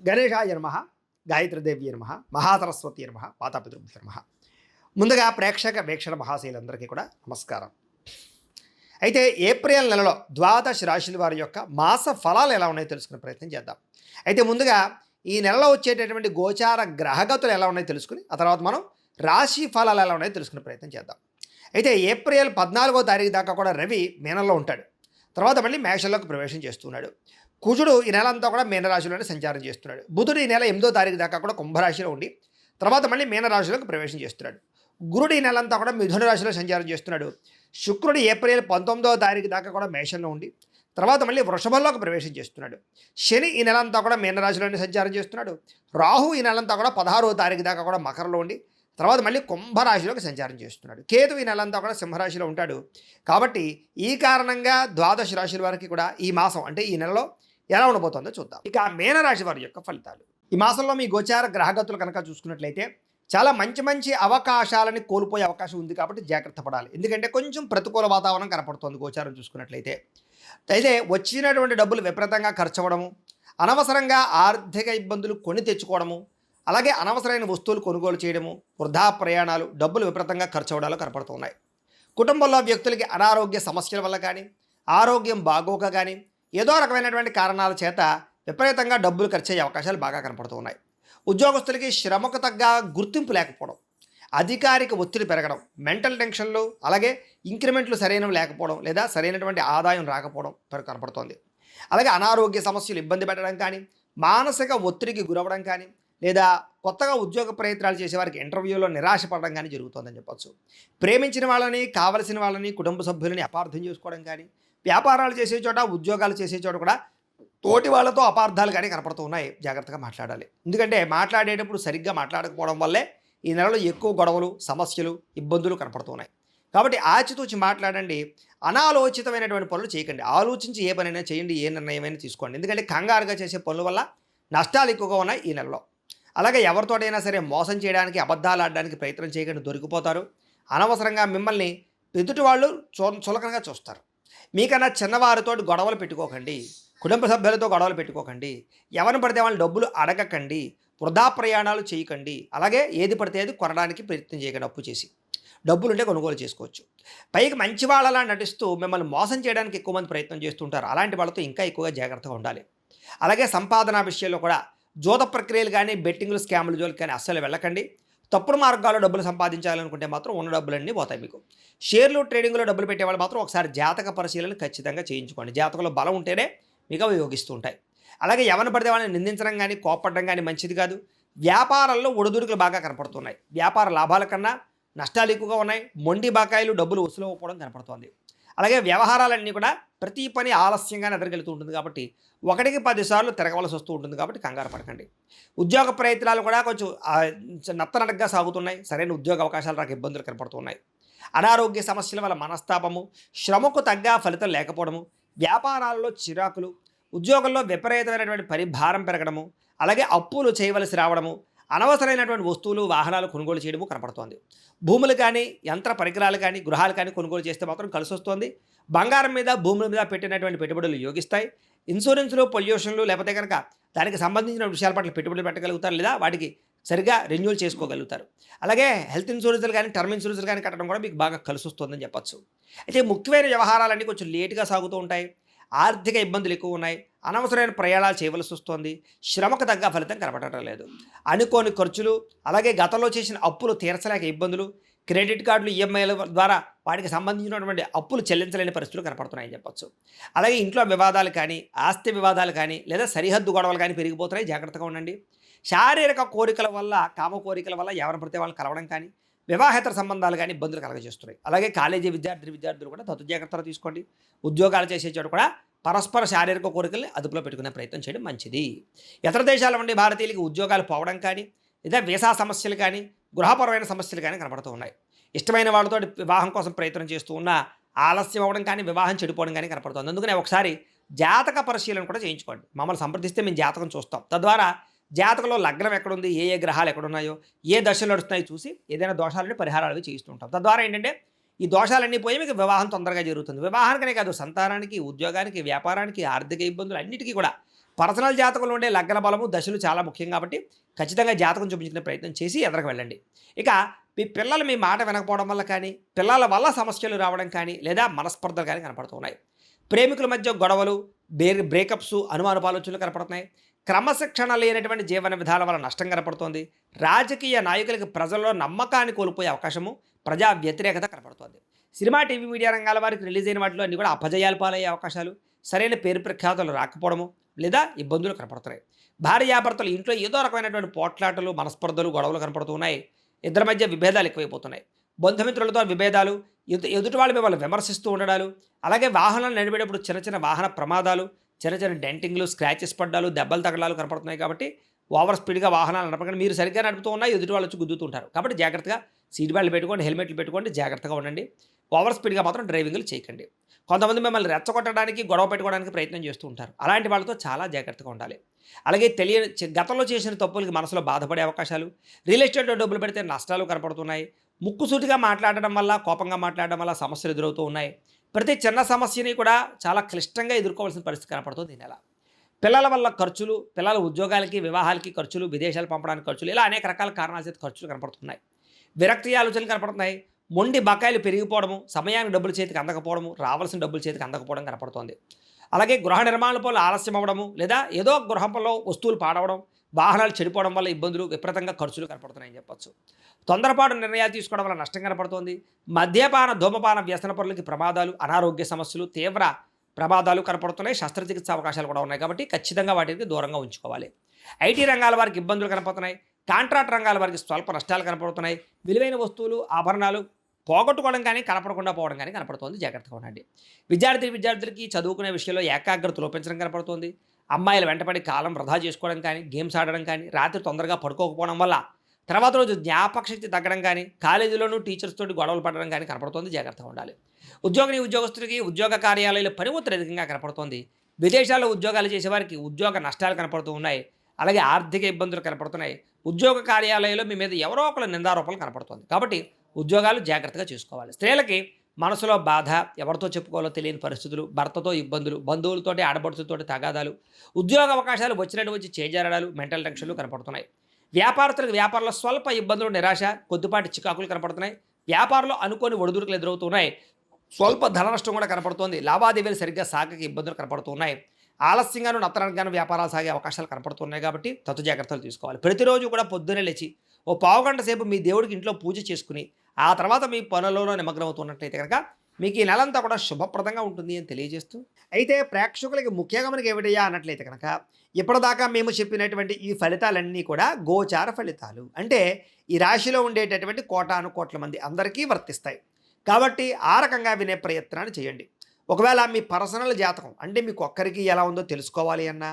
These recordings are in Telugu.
గణేశాయ నమః, గాయత్రీదేవి నమః, మహాసరస్వతి నమః, మాతాపితృభ్యో నమః. ముందుగా ప్రేక్షక వీక్షణ మహాశైలందరికీ కూడా నమస్కారం. అయితే ఏప్రిల్ నెలలో ద్వాదశ రాశుల వారి యొక్క మాస ఫలాలు ఎలా ఉన్నాయో తెలుసుకునే ప్రయత్నం చేద్దాం. అయితే ముందుగా ఈ నెలలో వచ్చేటటువంటి గోచార గ్రహగతులు ఎలా ఉన్నాయో తెలుసుకుని ఆ తర్వాత మనం రాశి ఫలాలు ఎలా ఉన్నాయో తెలుసుకునే ప్రయత్నం చేద్దాం. అయితే ఏప్రిల్ 14వ తారీఖు దాకా కూడా రవి మీనంలో ఉంటాడు. తర్వాత మళ్ళీ మేషంలోకి ప్రవేశం చేస్తున్నాడు. కుజుడు ఈ నెల అంతా కూడా మీనరాశిలోనే సంచారం చేస్తున్నాడు. బుధుడు ఈ నెల 8వ తారీఖు దాకా కూడా కుంభరాశిలో ఉండి తర్వాత మళ్ళీ మీనరాశిలోకి ప్రవేశం చేస్తున్నాడు. గురుడు ఈ నెల అంతా కూడా మిథున రాశిలో సంచారం చేస్తున్నాడు. శుక్రుడు ఏప్రిల్ 19వ తారీఖు దాకా కూడా మేషంలో ఉండి తర్వాత మళ్ళీ వృషభంలోకి ప్రవేశం చేస్తున్నాడు. శని ఈ నెల అంతా కూడా మీనరాశిలోనే సంచారం చేస్తున్నాడు. రాహు ఈ నెలంతా కూడా 16వ తారీఖు దాకా కూడా మకరంలో ఉండి తర్వాత మళ్ళీ కుంభరాశిలోకి సంచారం చేస్తున్నాడు. కేతు ఈ నెలంతా కూడా సింహరాశిలో ఉంటాడు. కాబట్టి ఈ కారణంగా ద్వాదశ రాశుల వారికి కూడా ఈ మాసం అంటే ఈ నెలలో ఎలా ఉండబోతుందో చూద్దాం. ఇక మీనరాశి వారి యొక్క ఫలితాలు. ఈ మాసంలో మీ గోచార గ్రహగతులు కనుక చూసుకున్నట్లయితే చాలా మంచి మంచి అవకాశాలని కోల్పోయే అవకాశం ఉంది. కాబట్టి జాగ్రత్త పడాలి. ఎందుకంటే కొంచెం ప్రతికూల వాతావరణం కనపడుతుంది గోచారం చూసుకున్నట్లయితే. అయితే వచ్చినటువంటి డబ్బులు విపరీతంగా ఖర్చు అవ్వడము, అనవసరంగా ఆర్థిక ఇబ్బందులు కొని తెచ్చుకోవడము, అలాగే అనవసరమైన వస్తువులు కొనుగోలు చేయడము, వృధా ప్రయాణాలు, డబ్బులు విపరీతంగా ఖర్చు అవ్వడాలు కనపడుతున్నాయి. కుటుంబంలో వ్యక్తులకి అనారోగ్య సమస్యల వల్ల కానీ ఆరోగ్యం బాగోక కానీ ఏదో రకమైనటువంటి కారణాల చేత విపరీతంగా డబ్బులు ఖర్చు అయ్యే అవకాశాలు బాగా కనపడుతున్నాయి. ఉద్యోగస్తులకి శ్రమకు తగ్గ గుర్తింపు లేకపోవడం, అధికారిక ఒత్తిడి పెరగడం, మెంటల్ టెన్షన్లు, అలాగే ఇంక్రిమెంట్లు సరైనవి లేకపోవడం లేదా సరైనటువంటి ఆదాయం రాకపోవడం కనపడుతోంది. అలాగే అనారోగ్య సమస్యలు ఇబ్బంది పెట్టడం కానీ మానసిక ఒత్తిడికి గురవడం కానీ లేదా కొత్తగా ఉద్యోగ ప్రయత్నాలు చేసేవారికి ఇంటర్వ్యూలో నిరాశపడడం కానీ జరుగుతుందని చెప్పొచ్చు. ప్రేమించిన వాళ్ళని, కావలసిన వాళ్ళని, కుటుంబ సభ్యులని అపార్థం చేసుకోవడం కానీ, వ్యాపారాలు చేసే చోట, ఉద్యోగాలు చేసే చోట కూడా తోటి వాళ్ళతో అపార్థాలు కానీ కనపడుతూ ఉన్నాయి. జాగ్రత్తగా మాట్లాడాలి. ఎందుకంటే మాట్లాడేటప్పుడు సరిగ్గా మాట్లాడకపోవడం వల్లే ఈ నెలలో ఎక్కువ గొడవలు, సమస్యలు, ఇబ్బందులు కనపడుతున్నాయి. కాబట్టి ఆచితూచి మాట్లాడండి. అనాలోచితమైనటువంటి పనులు చేయకండి. ఆలోచించి ఏ పనైనా చేయండి, ఏ నిర్ణయమైనా తీసుకోండి. ఎందుకంటే కంగారుగా చేసే పనుల వల్ల నష్టాలు ఎక్కువగా ఉన్నాయి ఈ నెలలో. అలాగే ఎవరితోటైనా సరే మోసం చేయడానికి, అబద్ధాలు ఆడడానికి ప్రయత్నం చేయకండి, దొరికిపోతారు. అనవసరంగా మిమ్మల్ని ఎదుటి వాళ్ళు చులకనగా చూస్తారు. మీకన్నా చిన్నవారితో గొడవలు పెట్టుకోకండి, కుటుంబ సభ్యులతో గొడవలు పెట్టుకోకండి, ఎవరిని పడితే వాళ్ళని డబ్బులు అడగకండి, వృధా ప్రయాణాలు చేయకండి, అలాగే ఏది పడితే అది కొనడానికి ప్రయత్నం చేయకండి. అప్పు చేసి డబ్బులుంటే కొనుగోలు చేసుకోవచ్చు. పైకి మంచి వాళ్ళలా నటిస్తూ మిమ్మల్ని మోసం చేయడానికి ఎక్కువ మంది ప్రయత్నం చేస్తుంటారు. అలాంటి వాళ్ళతో ఇంకా ఎక్కువగా జాగ్రత్తగా ఉండాలి. అలాగే సంపాదన విషయంలో కూడా జోత ప్రక్రియలు కానీ బెట్టింగ్లు, స్కాములు జోలికి కానీ అస్సలు వెళ్ళకండి. తప్పుడు మార్గాల్లో డబ్బులు సంపాదించాలనుకుంటే మాత్రం ఉన్న డబ్బులన్నీ పోతాయి మీకు. షేర్లు, ట్రేడింగ్లో డబ్బులు పెట్టేవాళ్ళు మాత్రం ఒకసారి జాతక పరిశీలన ఖచ్చితంగా చేయించుకోండి. జాతకంలో బలం ఉంటేనే మీకు అవి యోగిస్తూ ఉంటాయి. అలాగే ఎవరిని పడితే వాళ్ళని నిందించడం కానీ కోపడడం కానీ మంచిది కాదు. వ్యాపారాల్లో ఒడిదుడుకులు బాగా కనపడుతున్నాయి. వ్యాపార లాభాల కన్నా నష్టాలు ఎక్కువగా ఉన్నాయి. మొండి బకాయిలు, డబ్బులు వసూలు అవ్వకపోవడం కనపడుతోంది. అలాగే వ్యవహారాలన్నీ కూడా ప్రతి పని ఆలస్యంగానే ఎదురుకెళ్తూ ఉంటుంది. కాబట్టి 1కి 10 సార్లు తిరగవలసి వస్తూ ఉంటుంది. కాబట్టి కంగారు పడకండి. ఉద్యోగ ప్రయత్నాలు కూడా కొంచెం నత్తనడగ్గా సాగుతున్నాయి. సరైన ఉద్యోగ అవకాశాలు రాక ఇబ్బందులు కనపడుతున్నాయి. అనారోగ్య సమస్యల వల్ల మనస్తాపము, శ్రమకు తగ్గ ఫలితం లేకపోవడము, వ్యాపారాల్లో చిరాకులు, ఉద్యోగంలో విపరీతమైనటువంటి పరిభారం పెరగడము, అలాగే అప్పులు చేయవలసి రావడము, అనవసరమైనటువంటి వస్తువులు, వాహనాలు కొనుగోలు చేయడము కనపడుతోంది. భూములు కానీ యంత్ర పరికరాలు కానీ గృహాలు కానీ కొనుగోలు చేస్తే మాత్రం కలిసి వస్తుంది. బంగారం మీద, భూముల మీద పెట్టినటువంటి పెట్టుబడులు యోగిస్తాయి. ఇన్సూరెన్స్లు, పొల్యూషన్లు లేకపోతే కనుక దానికి సంబంధించిన విషయాల పట్ల పెట్టుబడులు పెట్టగలుగుతారు లేదా వాటికి సరిగా రెన్యూల్ చేసుకోగలుగుతారు. అలాగే హెల్త్ ఇన్సూరెన్స్లు కానీ టర్మ్ ఇన్సూరెన్స్లు కానీ కట్టడం కూడా మీకు బాగా కలిసి వస్తుందని చెప్పచ్చు. అయితే ముఖ్యమైన వ్యవహారాలన్నీ కొంచెం లేటుగా సాగుతూ ఉంటాయి. ఆర్థిక ఇబ్బందులు ఎక్కువ ఉన్నాయి. అనవసరమైన ప్రయాణాలు చేయవలసి వస్తుంది. శ్రమకు తగ్గ ఫలితం కనపడటం లేదు. అనుకోని ఖర్చులు, అలాగే గతంలో చేసిన అప్పులు తీర్చలేక ఇబ్బందులు, క్రెడిట్ కార్డులు, ఈఎంఐల ద్వారా వాటికి సంబంధించినటువంటి అప్పులు చెల్లించలేని పరిస్థితులు కనపడుతున్నాయని చెప్పొచ్చు. అలాగే ఇంట్లో వివాదాలు కానీ, ఆస్తి వివాదాలు కానీ లేదా సరిహద్దు గొడవలు కానీ పెరిగిపోతున్నాయి. జాగ్రత్తగా ఉండండి. శారీరక కోరికల వల్ల, కామ కోరికల వల్ల ఎవరిని పడితే వాళ్ళని కలవడం కానీ, వివాహేతర సంబంధాలు కానీ ఇబ్బందులు కలగజేస్తున్నాయి. అలాగే కాలేజీ విద్యార్థులు కూడా తగు జాగ్రత్తలు తీసుకోండి. ఉద్యోగాలు చేసే చోట కూడా పరస్పర శారీరక కోరికల్ని అదుపులో పెట్టుకునే ప్రయత్నం చేయడం మంచిది. ఇతర దేశాల నుండి భారతీయులకి ఉద్యోగాలు పోవడం కానీ లేదా వీసా సమస్యలు కానీ గృహపరమైన సమస్యలు కానీ కనపడుతూ ఉన్నాయి. ఇష్టమైన వాళ్ళతో వివాహం కోసం ప్రయత్నం చేస్తూ ఉన్న ఆలస్యం అవ్వడం కానీ వివాహం చెడిపోవడం కానీ కనపడుతుంది. అందుకనే ఒకసారి జాతక పరిశీలన కూడా చేయించుకోండి. మమ్మల్ని సంప్రదిస్తే మేము జాతకం చూస్తాం. తద్వారా జాతకంలో లగ్నం ఎక్కడుంది, ఏ గ్రహాలు ఎక్కడున్నాయో, ఏ దశలు నడుస్తున్నాయో చూసి ఏదైనా దోషాలని పరిహారాలు చేయిస్తూ ఉంటాం. తద్వారా ఏంటంటే ఈ దోషాలన్నీ పోయి మీకు వివాహం తొందరగా జరుగుతుంది. వివాహానికనే కాదు, సంతానానికి, ఉద్యోగానికి, వ్యాపారానికి, ఆర్థిక ఇబ్బందులు అన్నిటికీ కూడా పర్సనల్ జాతకంలో ఉండే లగ్న బలము దశలు చాలా ముఖ్యం కాబట్టి ఖచ్చితంగా జాతకం చూపించుకునే ప్రయత్నం చేసి ఎదరకు వెళ్ళండి. ఇక మీ పిల్లలు మీ మాట వినకపోవడం వల్ల కానీ, పిల్లల వల్ల సమస్యలు రావడం కానీ, లేదా మనస్పర్ధలు కానీ కనపడుతున్నాయి. ప్రేమికుల మధ్య గొడవలు, బ్రేకప్స్, అనుమానాలోచనలు కనపడుతున్నాయి. క్రమశిక్షణ లేనటువంటి జీవన విధానం వల్ల నష్టం కనపడుతోంది. రాజకీయ నాయకులకు ప్రజల్లో నమ్మకాన్ని కోల్పోయే అవకాశము, ప్రజా వ్యతిరేకత కనపడుతోంది. సినిమా, టీవీ, మీడియా రంగాల వారికి రిలీజ్ అయిన వాటిలో అన్ని కూడా అపజయాలు పాలయ్యే అవకాశాలు, సరైన పేరు ప్రఖ్యాతులు రాకపోవడము లేదా ఇబ్బందులు కనపడుతున్నాయి. భార్యాభర్తలు ఇంట్లో ఏదో రకమైనటువంటి పోట్లాటలు, మనస్పర్ధలు, గొడవలు కనపడుతున్నాయి. ఇద్దరి మధ్య విభేదాలు ఎక్కువైపోతున్నాయి. బంధుమిత్రులతో విభేదాలు, ఎదుటి వాళ్ళు మిమ్మల్ని విమర్శిస్తూ ఉండడాలు, అలాగే వాహనాలు నడిపేటప్పుడు చిన్న చిన్న వాహన ప్రమాదాలు, చిన్న చిన్న డెంటింగ్లు, స్క్రాచెస్ పడ్డాలు, దెబ్బలు తగలాలు కనపడుతున్నాయి. కాబట్టి ఓవర్ స్పీడ్గా వాహనాలు నడపకండి. మీరు సరిగ్గా నడుపుతూ ఉన్నా ఎదుటి వాళ్ళు వచ్చి గుద్దుతుంటారు. కాబట్టి జాగ్రత్తగా సీట్ బెల్ట్ పెట్టుకోండి, హెల్మెట్లు పెట్టుకోండి, జాగ్రత్తగా ఉండండి. ఓవర్ స్పీడ్గా మాత్రం డ్రైవింగ్లు చేయకండి. కొంతమంది మిమ్మల్ని రెచ్చగొట్టడానికి, గొడవ పెట్టుకోవడానికి ప్రయత్నం చేస్తూ ఉంటారు. అలాంటి వాళ్ళతో చాలా జాగ్రత్తగా ఉండాలి. అలాగే గతంలో చేసిన తప్పులకి మనసులో బాధపడే అవకాశాలు, రియల్ ఎస్టేట్లో డబ్బులు పెడితే నష్టాలు కనపడుతున్నాయి. ముక్కుసూటిగా మాట్లాడడం వల్ల, కోపంగా మాట్లాడడం వల్ల సమస్యలు ఎదురవుతూ ఉన్నాయి. ప్రతి చిన్న సమస్యని కూడా చాలా క్లిష్టంగా ఎదుర్కోవాల్సిన పరిస్థితి కనపడుతుంది ఈ నెల. పిల్లల వల్ల ఖర్చులు, పిల్లల ఉద్యోగాలకి, వివాహాలకి ఖర్చులు, విదేశాలు పంపడానికి ఖర్చులు, ఇలా అనేక రకాల కారణాల చేత ఖర్చులు కనపడుతున్నాయి. విరక్తి ఆలోచనలు కనపడుతున్నాయి. మొండి బకాయిలు పెరిగిపోవడము, సమయానికి డబ్బులు చేతికి అందకపోవడము, రావాల్సిన డబ్బులు చేతికి అందకపోవడం కనపడుతోంది. అలాగే గృహ నిర్మాణ పనులు ఆలస్యం అవ్వడము, లేదా ఏదో గృహంలో వస్తువులు పాడవడం, వాహనాలు చెడిపోవడం వల్ల ఇబ్బందులు, విపరీతంగా ఖర్చులు కనపడుతున్నాయని చెప్పొచ్చు. తొందరపాటు నిర్ణయాలు తీసుకోవడం వల్ల నష్టం కనపడుతోంది. మద్యపాన, ధూమపాన, వ్యసన పనులకి ప్రమాదాలు, అనారోగ్య సమస్యలు, తీవ్ర ప్రమాదాలు కనపడుతున్నాయి. శస్త్రచికిత్స అవకాశాలు కూడా ఉన్నాయి. కాబట్టి ఖచ్చితంగా వాటికి దూరంగా ఉంచుకోవాలి. ఐటీ రంగాల వారికి ఇబ్బందులు కనపడుతున్నాయి. కాంట్రాక్ట్ రంగాల వారికి స్వల్ప నష్టాలు కనపడుతున్నాయి. విలువైన వస్తువులు, ఆభరణాలు పోగొట్టుకోవడం కానీ, కనపడకుండా పోవడం కానీ కనపడుతోంది. జాగ్రత్తగా ఉండండి. విద్యార్థులకి చదువుకునే విషయంలో ఏకాగ్రత లోపించడం కనపడుతోంది. అమ్మాయిలు వెంటపడి కాలం వృధా చేసుకోవడం కానీ, గేమ్స్ ఆడడం కానీ, రాత్రి తొందరగా పడుకోకపోవడం వల్ల తర్వాత రోజు జ్ఞాపకశక్తి తగ్గడం కానీ, కాలేజీలోనూ టీచర్స్ తోటి గొడవలు పడడం కానీ కనపడుతోంది. జాగ్రత్తగా ఉండాలి. ఉద్యోగస్తులకి ఉద్యోగ కార్యాలయాల్లో పని ఒత్తిడి అధికంగా కనపడుతోంది. విదేశాల్లో ఉద్యోగాలు చేసేవారికి ఉద్యోగ నష్టాలు కనపడుతూ ఉన్నాయి. అలాగే ఆర్థిక ఇబ్బందులు కనపడుతున్నాయి. ఉద్యోగ కార్యాలయంలో మీ మీద ఎవరో ఒకరు నిందారోపణలు కనపడుతుంది. కాబట్టి ఉద్యోగాలు జాగ్రత్తగా చూసుకోవాలి. స్త్రీలకి మనసులో బాధ, ఎవరితో చెప్పుకోవాలో తెలియని పరిస్థితులు, భర్తతో ఇబ్బందులు, బంధువులతోటి, ఆడపడుచులతోటి తగాదాలు, ఉద్యోగ అవకాశాలు వచ్చినట్టు వచ్చి చేజారడాలు, మెంటల్ టెన్షన్లు కనపడుతున్నాయి. వ్యాపారస్తులకు వ్యాపారంలో స్వల్ప ఇబ్బందులు, నిరాశ, కొద్దిపాటి చికాకులు కనపడుతున్నాయి. వ్యాపారంలో అనుకోని ఒడిదుడుకులు ఎదురవుతున్నాయి. స్వల్ప ధన నష్టం కూడా కనపడుతోంది. లావాదేవీలు సరిగ్గా సాగక ఇబ్బందులు కనపడుతున్నాయి. ఆలస్యంగాను, నత్తరంగాను వ్యాపారాలు సాగే అవకాశాలు కనపడుతున్నాయి. కాబట్టి తత్తు జాగ్రత్తలు తీసుకోవాలి. ప్రతిరోజు కూడా పొద్దున్నే లేచి ఓ పావుగంట సేపు మీ దేవుడికి ఇంట్లో పూజ చేసుకుని ఆ తర్వాత మీ పనులలో నిమగ్నం అవుతున్నట్లయితే కనుక మీకు ఈ నెలంతా కూడా శుభప్రదంగా ఉంటుంది అని తెలియజేస్తూ, అయితే ప్రేక్షకులకి ముఖ్యంగా మనకి ఏమిటయ్యా అన్నట్లయితే కనుక ఇప్పటిదాకా మేము చెప్పినటువంటి ఈ ఫలితాలన్నీ కూడా గోచార ఫలితాలు. అంటే ఈ రాశిలో ఉండేటటువంటి కోటాను కోట్ల మంది అందరికీ వర్తిస్తాయి. కాబట్టి ఆ రకంగా వినే ప్రయత్నాన్ని చేయండి. ఒకవేళ మీ పర్సనల్ జాతకం అంటే మీకు ఒక్కరికి ఎలా ఉందో తెలుసుకోవాలి అన్నా,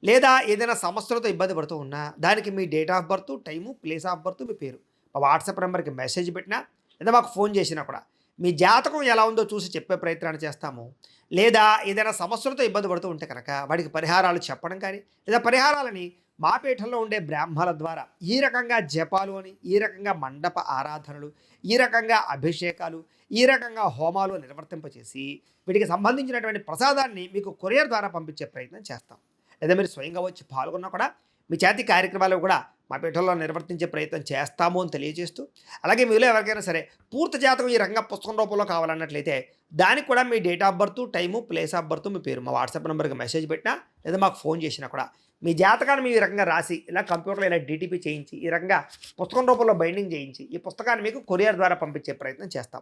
లేదా ఏదైనా సమస్యలతో ఇబ్బంది పడుతూ ఉన్నా, దానికి మీ date of birth, time, place of birth, మీ పేరు మా వాట్సాప్ నెంబర్కి మెసేజ్ పెట్టినా, లేదా మాకు ఫోన్ చేసినా కూడా మీ జాతకం ఎలా ఉందో చూసి చెప్పే ప్రయత్నాన్ని చేస్తాము. లేదా ఏదైనా సమస్యలతో ఇబ్బంది పడుతూ ఉంటే కనుక వాటికి పరిహారాలు చెప్పడం కానీ, లేదా పరిహారాలని మా పీఠంలో ఉండే బ్రాహ్మణుల ద్వారా ఈ రకంగా జపాలు అని, ఈ రకంగా మండప ఆరాధనలు, ఈ రకంగా అభిషేకాలు, ఈ రకంగా హోమాలు నిర్వర్తింపచేసి వీటికి సంబంధించినటువంటి ప్రసాదాన్ని మీకు కొరియర్ ద్వారా పంపించే ప్రయత్నం చేస్తాం. లేదా మీరు స్వయంగా వచ్చి పాల్గొన్నా కూడా మీ చేతి కార్యక్రమాలు కూడా మా పీఠంలో నిర్వర్తించే ప్రయత్నం చేస్తాము అని తెలియజేస్తూ, అలాగే మీలో ఎవరికైనా సరే పూర్తి జాతకం ఈ రకంగా పుస్తకం రూపంలో కావాలన్నట్లయితే దానికి కూడా మీ date of birth, time, place of birth, మీ పేరు మా వాట్సాప్ నెంబర్కి మెసేజ్ పెట్టినా, లేదా మాకు ఫోన్ చేసినా కూడా మీ జాతకాన్ని మీ ఈ రకంగా రాసి ఇలా కంప్యూటర్లో ఇలా డీటీపీ చేయించి ఈ రకంగా పుస్తకం రూపంలో బైండింగ్ చేయించి ఈ పుస్తకాన్ని మీకు కొరియర్ ద్వారా పంపించే ప్రయత్నం చేస్తాం.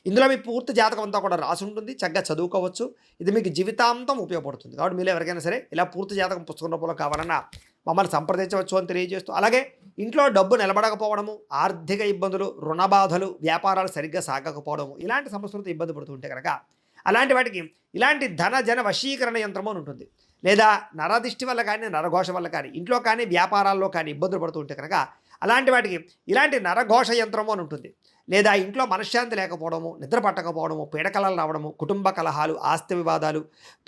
ఇందులో మీ పూర్తి జాతకం అంతా కూడా రాసి ఉంటుంది. చక్కగా చదువుకోవచ్చు. ఇది మీకు జీవితాంతం ఉపయోగపడుతుంది. కాబట్టి మీరు ఎవరికైనా సరే ఇలా పూర్తి జాతకం పుస్తకం రూపంలో కావాలన్నా మమ్మల్ని సంప్రదించవచ్చు అని తెలియజేస్తూ, అలాగే ఇంట్లో డబ్బు నిలబడకపోవడము, ఆర్థిక ఇబ్బందులు, రుణ బాధలు, వ్యాపారాలు సరిగ్గా సాగకపోవడము, ఇలాంటి సమస్యలతో ఇబ్బంది పడుతూ ఉంటే కనుక అలాంటి వాటికి ఇలాంటి ధన జన వశీకరణ యంత్రము అని ఉంటుంది. లేదా నరదిష్టి వల్ల కానీ, నరఘోష వల్ల కానీ, ఇంట్లో కానీ వ్యాపారాల్లో కానీ ఇబ్బందులు పడుతూ ఉంటే కనుక అలాంటి వాటికి ఇలాంటి నరఘోష యంత్రము అని ఉంటుంది. లేదా ఇంట్లో మనశ్శాంతి లేకపోవడము, నిద్ర పట్టకపోవడము, పీడకలలు రావడము, కుటుంబ కలహాలు, ఆస్తి వివాదాలు,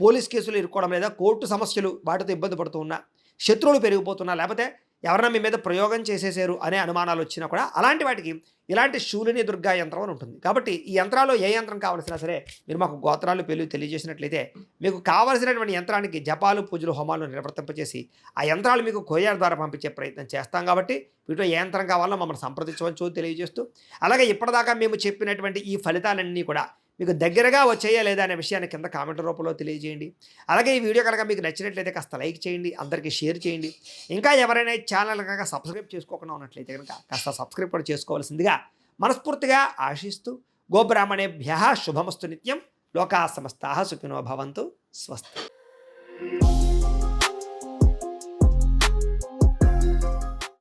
పోలీస్ కేసులు ఇరుక్కోవడం, లేదా కోర్టు సమస్యలు వాటితో ఇబ్బంది పడుతూ ఉన్నా, శత్రువులు పెరిగిపోతున్నా, లేకపోతే ఎవరైనా మీ మీద ప్రయోగం చేసేసారు అనే అనుమానాలు వచ్చినా కూడా అలాంటి వాటికి ఇలాంటి శూలిని దుర్గా యంత్రం అని ఉంటుంది. కాబట్టి ఈ యంత్రాల్లో ఏ యంత్రం కావాల్సినా సరే మీరు మాకు గోత్రాలు పేర్లు తెలియజేసినట్లయితే మీకు కావలసినటువంటి యంత్రానికి జపాలు పూజలు హోమాలు నిర్వర్తింపచేసి ఆ యంత్రాలు మీకు కొరియర్ ద్వారా పంపించే ప్రయత్నం చేస్తాం. కాబట్టి వీటిలో ఏ యంత్రం కావాలో మమ్మల్ని సంప్రదించవచ్చు తెలియజేస్తూ, అలాగే ఇప్పటిదాకా మేము చెప్పినటువంటి ఈ ఫలితాలన్నీ కూడా మీకు దగ్గరగా వచ్చాయా లేదా అనే విషయాన్ని కింద కామెంట్ రూపంలో తెలియజేయండి. అలాగే ఈ వీడియో కనుక మీకు నచ్చినట్లయితే కాస్త లైక్ చేయండి, అందరికీ షేర్ చేయండి. ఇంకా ఎవరైనా ఈ ఛానల్ కనుక సబ్స్క్రైబ్ చేసుకోకుండా ఉన్నట్లయితే కనుక కాస్త సబ్స్క్రైబ్ కూడా చేసుకోవాల్సిందిగా మనస్ఫూర్తిగా ఆశిస్తూ, గోబ్రాహ్మణేభ్యః శుభమస్తు నిత్యం. లోకా సమస్తాః సుఖినో భవంతు. స్వస్తి.